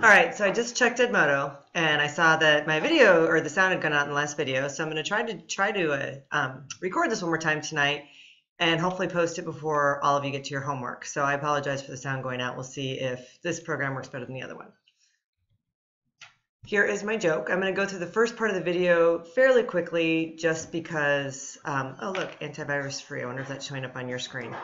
All right, so I just checked Edmodo and I saw that my video or the sound had gone out in the last video. So I'm going to try to record this one more time tonight and hopefully post it before all of you get to your homework. So I apologize for the sound going out. We'll see if this program works better than the other one. Here is my joke. I'm going to go through the first part of the video fairly quickly just because, oh look, antivirus free. I wonder if that's showing up on your screen.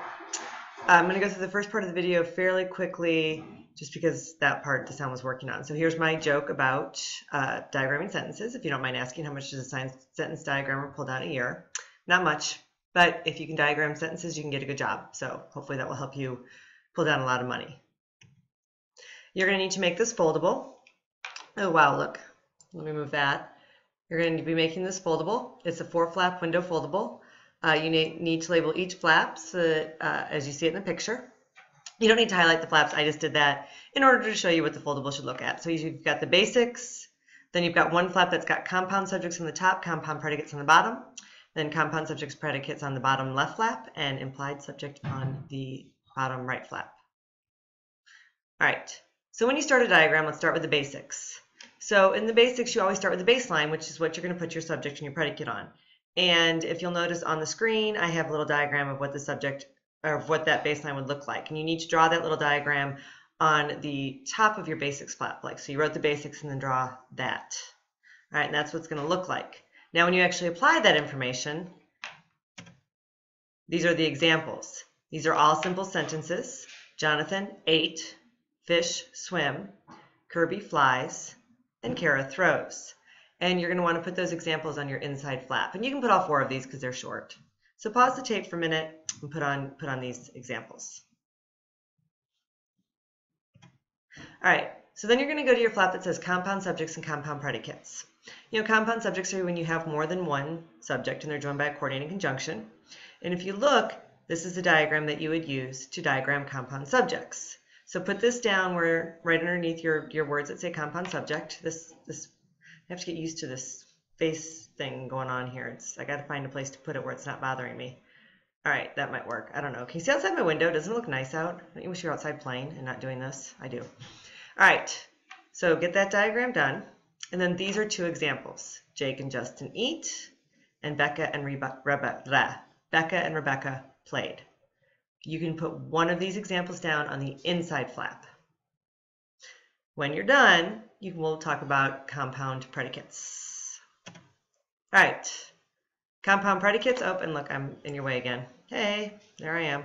I'm going to go through the first part of the video fairly quickly just because that part the sound was working on. So here's my joke about diagramming sentences. If you don't mind asking, how much does a sentence diagrammer pull down a year? Not much, but if you can diagram sentences, you can get a good job. So hopefully that will help you pull down a lot of money. You're going to need to make this foldable. Oh wow, look, let me move that. You're going to be making this foldable. It's a 4-flap window foldable. You need to label each flap so that, as you see it in the picture. You don't need to highlight the flaps. I just did that in order to show you what the foldable should look at. So you've got the basics, then you've got one flap that's got compound subjects on the top, compound predicates on the bottom, then compound subjects predicates on the bottom left flap, and implied subject on the bottom right flap. All right, so when you start a diagram, let's start with the basics. So in the basics, you always start with the baseline, which is what you're going to put your subject and your predicate on. And if you'll notice on the screen, I have a little diagram of what the subject or of what that baseline would look like. And you need to draw that little diagram on the top of your basics flap. Like, so you wrote the basics and then draw that. All right, and that's what it's going to look like. Now, when you actually apply that information, these are the examples. These are all simple sentences. Jonathan ate, fish swim, Kirby flies, and Kara throws. And you're going to want to put those examples on your inside flap. And you can put all 4 of these because they're short. So pause the tape for a minute and put on these examples. All right, so then you're going to go to your flap that says compound subjects and compound predicates. You know, compound subjects are when you have more than one subject and they're joined by a coordinating conjunction. And if you look, this is the diagram that you would use to diagram compound subjects. So put this down where right underneath your words that say compound subject. I have to get used to this face thing going on here. I got to find a place to put it where it's not bothering me. All right, that might work. I don't know. Can you see outside my window? Doesn't it look nice out? Don't you wish you were outside playing and not doing this? I do. All right, so get that diagram done. And then these are 2 examples. Jake and Justin eat, and Becca and Rebecca played. You can put one of these examples down on the inside flap. When you're done, we'll talk about compound predicates. All right, compound predicates. Oh, and look, I'm in your way again. Hey, there I am.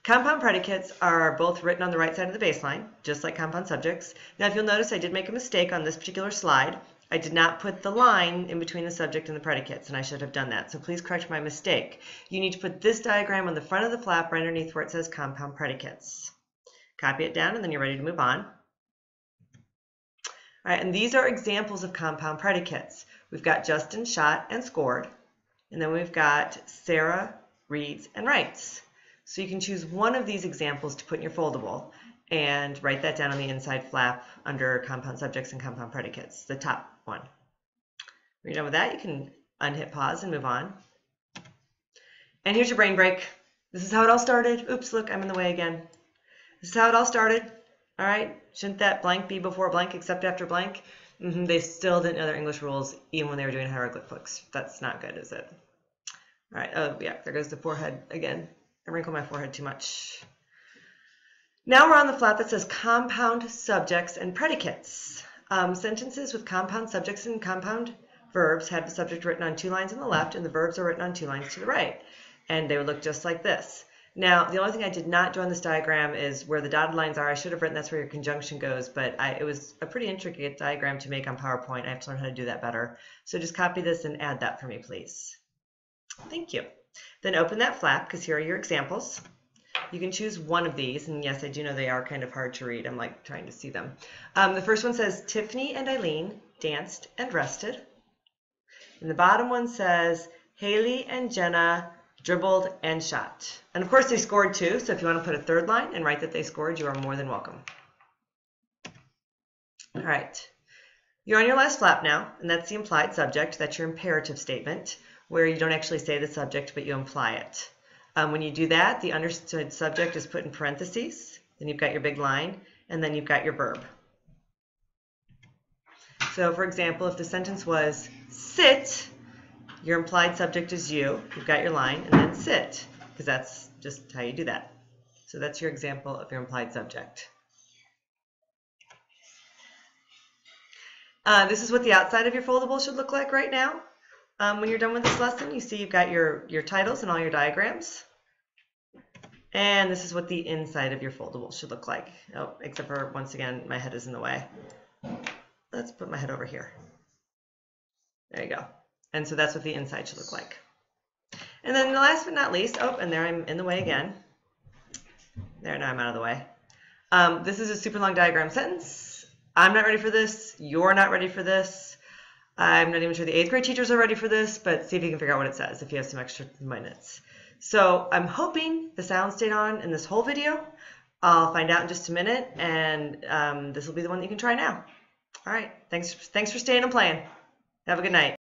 Compound predicates are both written on the right side of the baseline, just like compound subjects. Now, if you'll notice, I did make a mistake on this particular slide. I did not put the line in between the subject and the predicates, and I should have done that. So please correct my mistake. You need to put this diagram on the front of the flap right underneath where it says compound predicates. Copy it down, and then you're ready to move on. All right, and these are examples of compound predicates. We've got Justin shot and scored, and then we've got Sarah reads and writes. So you can choose one of these examples to put in your foldable and write that down on the inside flap under compound subjects and compound predicates, the top one. When you're done with that, you can unhit pause and move on. And here's your brain break. This is how it all started. Oops, look, I'm in the way again. This is how it all started. All right, shouldn't that blank be before blank except after blank? They still didn't know their English rules even when they were doing hieroglyphics. That's not good, is it? All right, oh yeah, there goes the forehead again. I wrinkle my forehead too much. Now we're on the flap that says compound subjects and predicates. Sentences with compound subjects and compound verbs have the subject written on 2 lines on the left and the verbs are written on 2 lines to the right. And they would look just like this. Now, the only thing I did not do on this diagram is where the dotted lines are. I should have written that's where your conjunction goes, but it was a pretty intricate diagram to make on PowerPoint. I have to learn how to do that better. So just copy this and add that for me, please. Thank you. Then open that flap because here are your examples. You can choose one of these, and yes, I do know they are kind of hard to read. I'm like trying to see them. The first one says Tiffany and Eileen danced and rested. And the bottom one says Haley and Jenna dribbled and shot. And of course they scored too, so if you want to put a 3rd line and write that they scored, you are more than welcome. All right, you're on your last flap now, and that's the implied subject. That's your imperative statement, where you don't actually say the subject, but you imply it. When you do that, the understood subject is put in parentheses, then you've got your big line, and then you've got your verb. So for example, if the sentence was sit, your implied subject is you. You've got your line, and then sit, because that's just how you do that. So that's your example of your implied subject. This is what the outside of your foldable should look like right now. When you're done with this lesson, you see you've got your titles and all your diagrams. And this is what the inside of your foldable should look like. Oh, except for, once again, my head is in the way. Let's put my head over here. There you go. And so that's what the inside should look like. And then last but not least, oh, and there I'm in the way again. There, now I'm out of the way. This is a super long diagram sentence. I'm not ready for this. You're not ready for this. I'm not even sure the 8th grade teachers are ready for this, but see if you can figure out what it says if you have some extra minutes. So I'm hoping the sound stayed on in this whole video. I'll find out in just a minute, and this will be the one that you can try now. All right, thanks for staying and playing. Have a good night.